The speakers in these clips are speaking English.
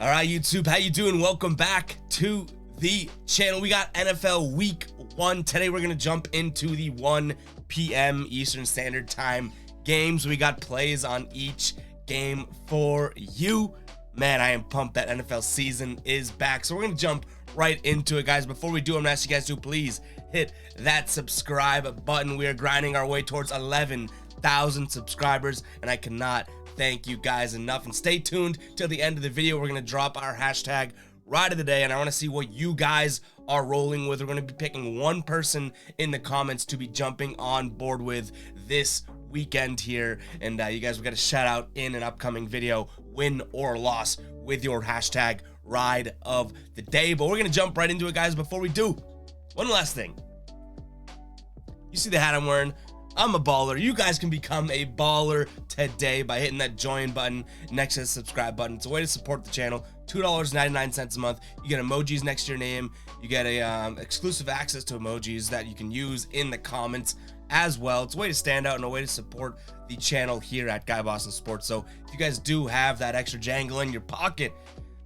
All right, YouTube, how you doing? Welcome back to the channel. We got NFL Week 1. Today we're going to jump into the 1 p.m. Eastern Standard Time games. We got plays on each game for you. Man, I am pumped that NFL season is back. So we're going to jump right into it, guys. Before we do, I'm going to ask you guys to please hit that subscribe button. We are grinding our way towards 11,000 subscribers, and I cannot thank you guys enough. And stay tuned till the end of the video. We're going to drop our hashtag ride of the day, and I want to see what you guys are rolling with. We're going to be picking one person in the comments to be jumping on board with this weekend here, and you guys will get a shout out in an upcoming video, win or loss, with your hashtag ride of the day. But we're going to jump right into it, guys. Before we do, one last thing. You see the hat I'm wearing? I'm a baller. You guys can become a baller today by hitting that join button next to the subscribe button. It's a way to support the channel. $2.99 a month. You get emojis next to your name. You get a exclusive access to emojis that you can use in the comments as well. It's a way to stand out and a way to support the channel here at Guy Boston Sports. So if you guys do have that extra jangle in your pocket,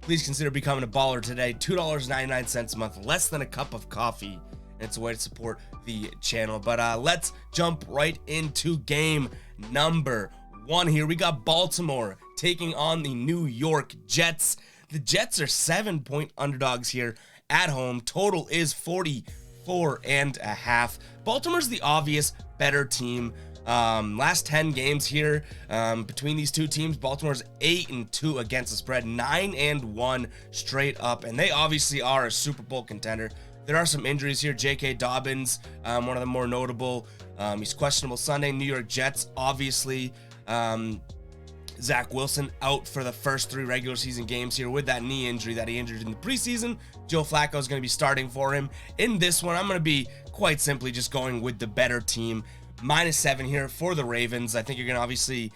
please consider becoming a baller today. $2.99 a month, less than a cup of coffee. And it's a way to support the channel. But let's jump right into game number 1 here. We got Baltimore taking on the New York Jets. The Jets are 7-point underdogs here at home. Total is 44.5. Baltimore's the obvious better team. Last 10 games here between these two teams, Baltimore's 8-2 against the spread, 9-1 straight up, and they obviously are a Super Bowl contender. There are some injuries here. J.K. Dobbins, one of the more notable. He's questionable Sunday. New York Jets, obviously. Zach Wilson out for the first 3 regular season games here with that knee injury that he injured in the preseason. Joe Flacco is going to be starting for him. In this one, I'm going to be quite simply just going with the better team. -7 here for the Ravens. I think you're going to obviously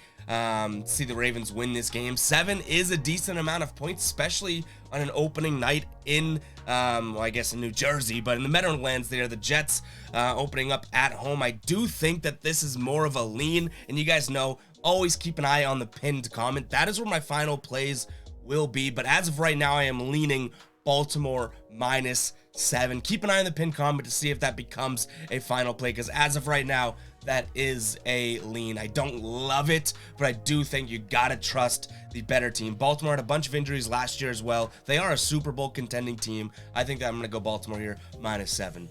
see the Ravens win this game. 7 is a decent amount of points, especially on an opening night in, well, I guess in New Jersey, but in the Meadowlands there, the Jets opening up at home. I do think that this is more of a lean, and you guys know, always keep an eye on the pinned comment. That is where my final plays will be, but as of right now, I am leaning Baltimore -7. Keep an eye on the pinned comment to see if that becomes a final play, because as of right now, that is a lean. I don't love it, but I do think you gotta trust the better team. Baltimore had a bunch of injuries last year as well. They are a Super Bowl contending team. I think that I'm gonna go Baltimore here, -7.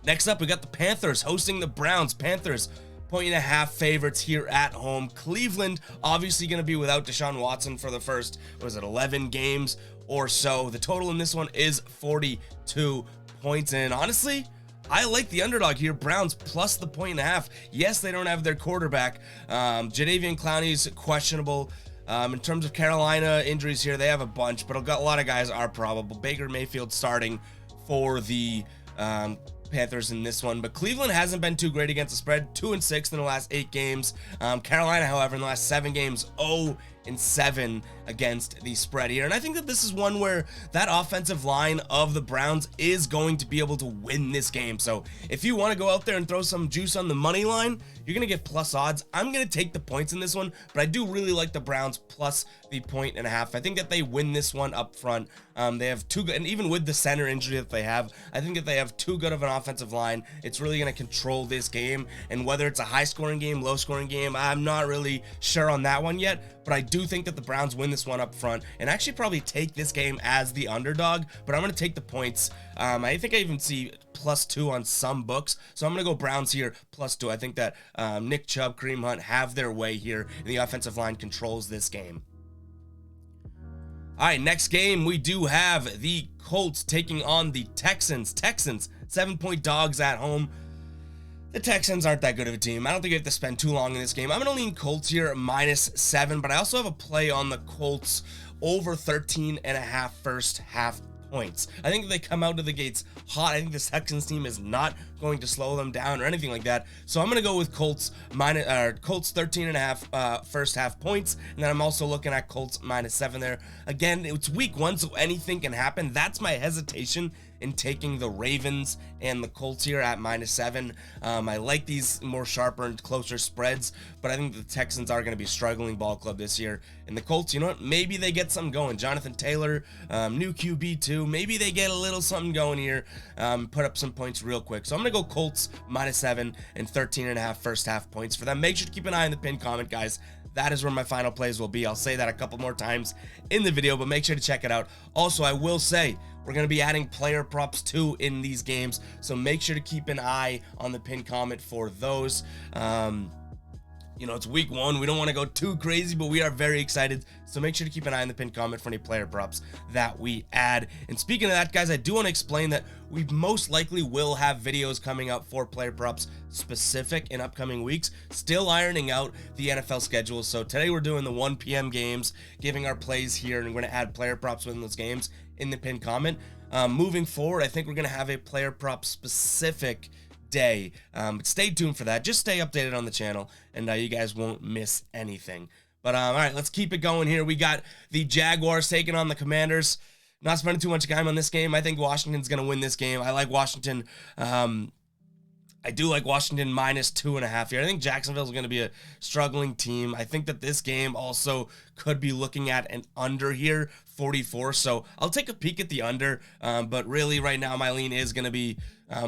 Next up, we got the Panthers hosting the Browns. Panthers 1.5 favorites here at home. Cleveland obviously going to be without Deshaun Watson for the first, 11 games or so. The total in this one is 42 points. And honestly, I like the underdog here. Browns plus the 1.5. Yes, they don't have their quarterback. Jadeveon Clowney's questionable. In terms of Carolina injuries here, they have a bunch, but a lot of guys are probable. Baker Mayfield starting for the Panthers in this one, but Cleveland hasn't been too great against the spread. 2-6 in the last 8 games. Carolina, however, in the last 7 games, 0-7 against the spread here. And I think that this is one where that offensive line of the Browns is going to be able to win this game. So if you want to go out there and throw some juice on the money line, you're going to get plus odds. I'm going to take the points in this one, but I do really like the Browns plus the 1.5. I think that they win this one up front. They have too good, and even with the center injury that they have, I think that they have too good of an offensive line. It's really going to control this game, and whether it's a high-scoring game, low-scoring game, I'm not really sure on that one yet, but I do think that the Browns win this one up front and actually probably take this game as the underdog, but I'm going to take the points. I think I even see +2 on some books, so I'm going to go Browns here +2. I think that Nick Chubb, Kareem Hunt have their way here, and the offensive line controls this game. All right, next game, we do have the Colts taking on the Texans. Texans, 7-point dogs at home. The Texans aren't that good of a team. I don't think you have to spend too long in this game. I'm going to lean Colts here -7, but I also have a play on the Colts over 13.5 first half points. I think if they come out of the gates hot, I think this Texans team is not going to slow them down or anything like that. So I'm going to go with Colts 13.5 first half points, and then I'm also looking at Colts -7 there. Again, it's week 1, so anything can happen. That's my hesitation in taking the Ravens and the Colts here at -7. I like these more sharper and closer spreads, but I think the Texans are going to be a struggling ball club this year. And the Colts, you know what? Maybe they get something going. Jonathan Taylor, new QB too. Maybe they get a little something going here, put up some points real quick. So I'm going to go Colts -7 and 13.5 first half points for them. Make sure to keep an eye on the pinned comment, guys. That is where my final plays will be. I'll say that a couple more times in the video, but make sure to check it out. Also, I will say we're going to be adding player props too in these games, so make sure to keep an eye on the pinned comment for those. You know, it's week 1. We don't want to go too crazy, but we are very excited. So make sure to keep an eye on the pinned comment for any player props that we add. And speaking of that, guys, I do want to explain that we most likely will have videos coming out for player props specific in upcoming weeks. Still ironing out the NFL schedule. So today we're doing the 1 p.m. games, giving our plays here, and we're going to add player props within those games in the pinned comment. Moving forward, I think we're going to have a player prop specific day. Stay tuned for that. Just stay updated on the channel, and you guys won't miss anything. But all right, let's keep it going here. We got the Jaguars taking on the Commanders. Not spending too much time on this game. I think Washington's going to win this game. I like Washington. I do like Washington -2.5 here. I think Jacksonville's going to be a struggling team. I think that this game also could be looking at an under here, 44. So I'll take a peek at the under. But really right now my lean is going to be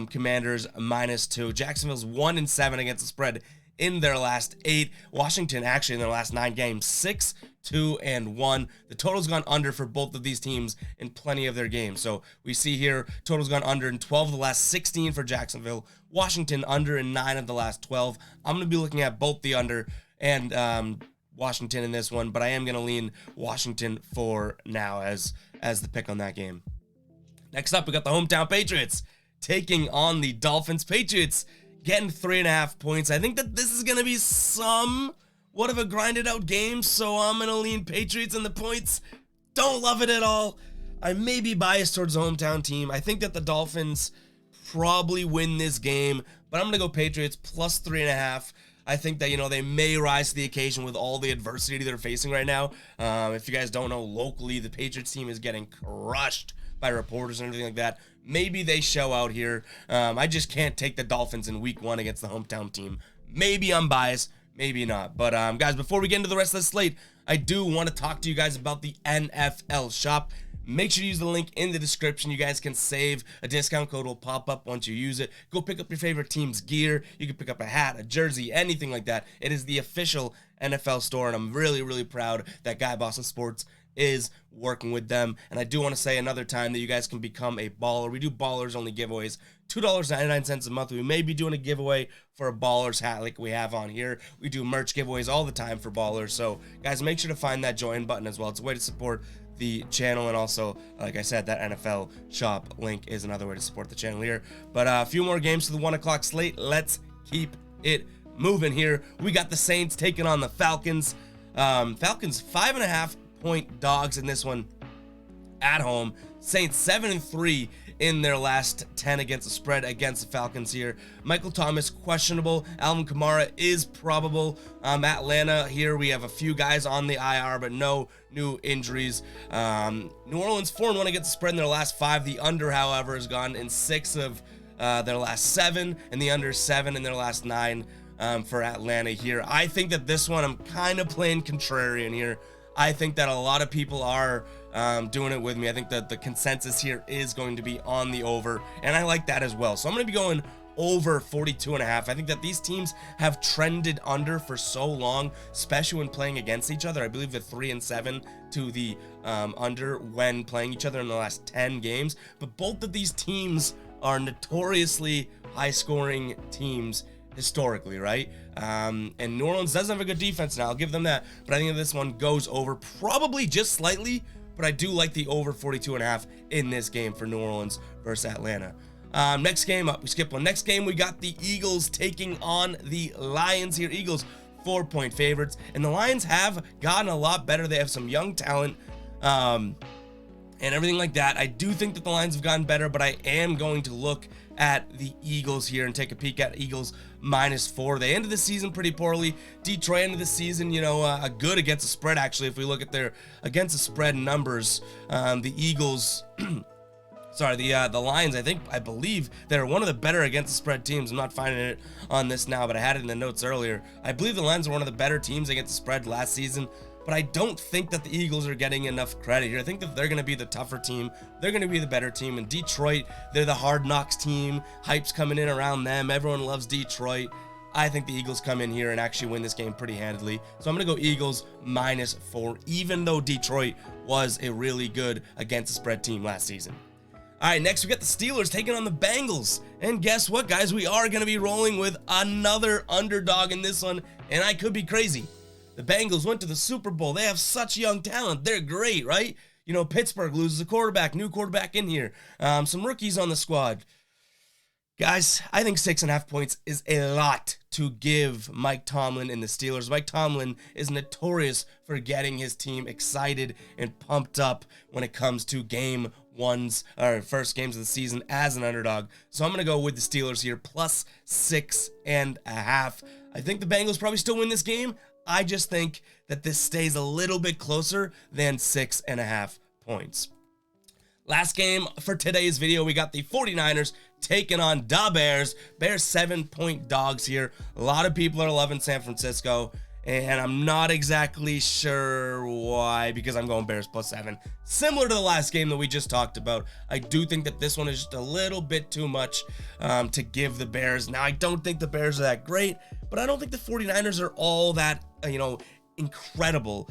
Commanders -2. Jacksonville's 1-7 against the spread in their last 8. Washington actually in their last 9 games, 6-2-1. The total's gone under for both of these teams in plenty of their games. So we see here, total's gone under in 12 of the last 16 for Jacksonville. Washington under in 9 of the last 12. I'm going to be looking at both the under and Washington in this one, but I am going to lean Washington for now as the pick on that game. Next up, we got the hometown Patriots taking on the Dolphins. Patriots getting 3.5 points. I think that this is going to be somewhat of a grinded out game, so I'm going to lean Patriots in the points. Don't love it at all. I may be biased towards the hometown team. I think that the Dolphins probably win this game, but I'm going to go Patriots plus 3.5. I think that, you know, they may rise to the occasion with all the adversity they're facing right now. If you guys don't know, locally, the Patriots team is getting crushed by reporters and everything like that. Maybe they show out here. I just can't take the Dolphins in week 1 against the hometown team. Maybe I'm biased, maybe not. But guys, before we get into the rest of the slate, I do want to talk to you guys about the NFL shop. Make sure to use the link in the description. You guys can save. A discount code will pop up once you use it. Go pick up your favorite team's gear. You can pick up a hat, a jersey, anything like that. It is the official NFL store, and I'm really, really proud that Guy Boston Sports is working with them. And I do want to say another time that you guys can become a baller. We do ballers only giveaways, $2.99 a month. We may be doing a giveaway for a ballers hat like we have on here. We do merch giveaways all the time for ballers. So guys, make sure to find that join button as well. It's a way to support the channel, and also, like I said, that NFL shop link is another way to support the channel here. But a few more games to the 1 o'clock slate. Let's keep it moving here. We got the Saints taking on the Falcons. Falcons 5.5 point dogs in this one at home. Saints 7-3 in their last 10 against the spread against the Falcons here. Michael Thomas questionable. Alvin Kamara is probable. Atlanta here, we have a few guys on the IR, but no new injuries. New Orleans 4-1 against the spread in their last 5. The under, however, has gone in 6 of their last 7, and the under 7 in their last 9 for Atlanta here. I think that this one, I'm kind of playing contrarian here. I think that a lot of people are doing it with me. I think that the consensus here is going to be on the over, and I like that as well. So I'm going to be going over 42.5. I think that these teams have trended under for so long, especially when playing against each other. I believe the 3-7 to the under when playing each other in the last 10 games. But both of these teams are notoriously high-scoring teams historically, right? And New Orleans doesn't have a good defense now, I'll give them that, but I think this one goes over probably just slightly, but I do like the over 42.5 in this game for New Orleans versus Atlanta. Next game up, we skip one. Next game, we got the Eagles taking on the Lions here. Eagles 4-point favorites, and the Lions have gotten a lot better. They have some young talent and everything like that. I do think that the Lions have gotten better, but I am going to look at the Eagles here and take a peek at Eagles -4. They ended the season pretty poorly. Detroit ended the season, you know, good against the spread, actually. If we look at their against the spread numbers, the Eagles the Lions, I believe they're one of the better against the spread teams. I'm not finding it on this now, but I had it in the notes earlier. I believe the Lions are one of the better teams against the spread last season, but I don't think that the Eagles are getting enough credit here. I think that they're going to be the tougher team. They're going to be the better team. And Detroit, they're the hard knocks team. Hype's coming in around them. Everyone loves Detroit. I think the Eagles come in here and actually win this game pretty handily. So I'm going to go Eagles -4, even though Detroit was a really good against the spread team last season. All right, next we got the Steelers taking on the Bengals. And guess what, guys? We are going to be rolling with another underdog in this one, and I could be crazy. The Bengals went to the Super Bowl. They have such young talent. They're great, right? You know, Pittsburgh loses a quarterback, new quarterback in here. Some rookies on the squad. Guys, I think 6.5 points is a lot to give Mike Tomlin and the Steelers. Mike Tomlin is notorious for getting his team excited and pumped up when it comes to first games of the season as an underdog. So I'm going to go with the Steelers here, +6.5. I think the Bengals probably still win this game. I just think that this stays a little bit closer than 6.5 points. Last game for today's video, we got the 49ers taking on the Bears. Bears 7-point dogs here. A lot of people are loving San Francisco, and I'm not exactly sure why, because I'm going Bears +7. Similar to the last game that we just talked about, I do think that this one is just a little bit too much to give the Bears. Now, I don't think the Bears are that great, but I don't think the 49ers are all that, incredible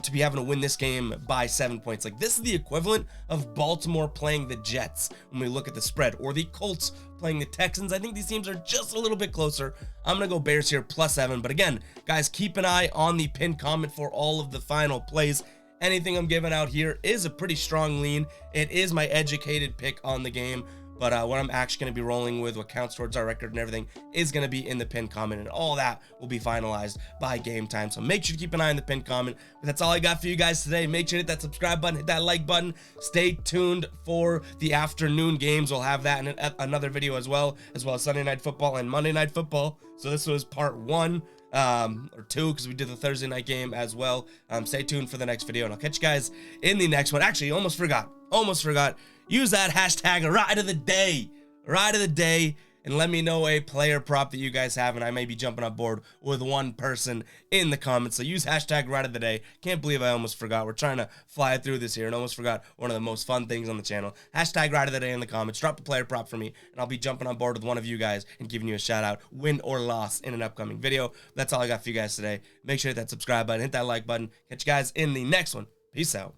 to be having to win this game by 7 points. Like, this is the equivalent of Baltimore playing the Jets when we look at the spread, or the Colts playing the Texans. I think these teams are just a little bit closer. I'm gonna go Bears here +7. But again, guys, keep an eye on the pinned comment for all of the final plays. Anything I'm giving out here is a pretty strong lean. It is my educated pick on the game, but what I'm actually going to be rolling with, what counts towards our record and everything, is going to be in the pinned comment, and all that will be finalized by game time. So make sure to keep an eye on the pinned comment. But that's all I got for you guys today. Make sure to hit that subscribe button, hit that like button. Stay tuned for the afternoon games. We'll have that in another video as well as Sunday Night Football and Monday Night Football. So this was part 1. Or 2, because we did the Thursday night game as well. Stay tuned for the next video, and I'll catch you guys in the next one. Actually, almost forgot. Use that hashtag ride of the day, and let me know a player prop that you guys have, and I may be jumping on board with one person in the comments. So use hashtag ride of the day. Can't believe I almost forgot. We're trying to fly through this here and almost forgot one of the most fun things on the channel. Hashtag ride of the day in the comments. Drop a player prop for me, and I'll be jumping on board with one of you guys and giving you a shout out, win or loss, in an upcoming video. That's all I got for you guys today. Make sure to hit that subscribe button, hit that like button. Catch you guys in the next one. Peace out.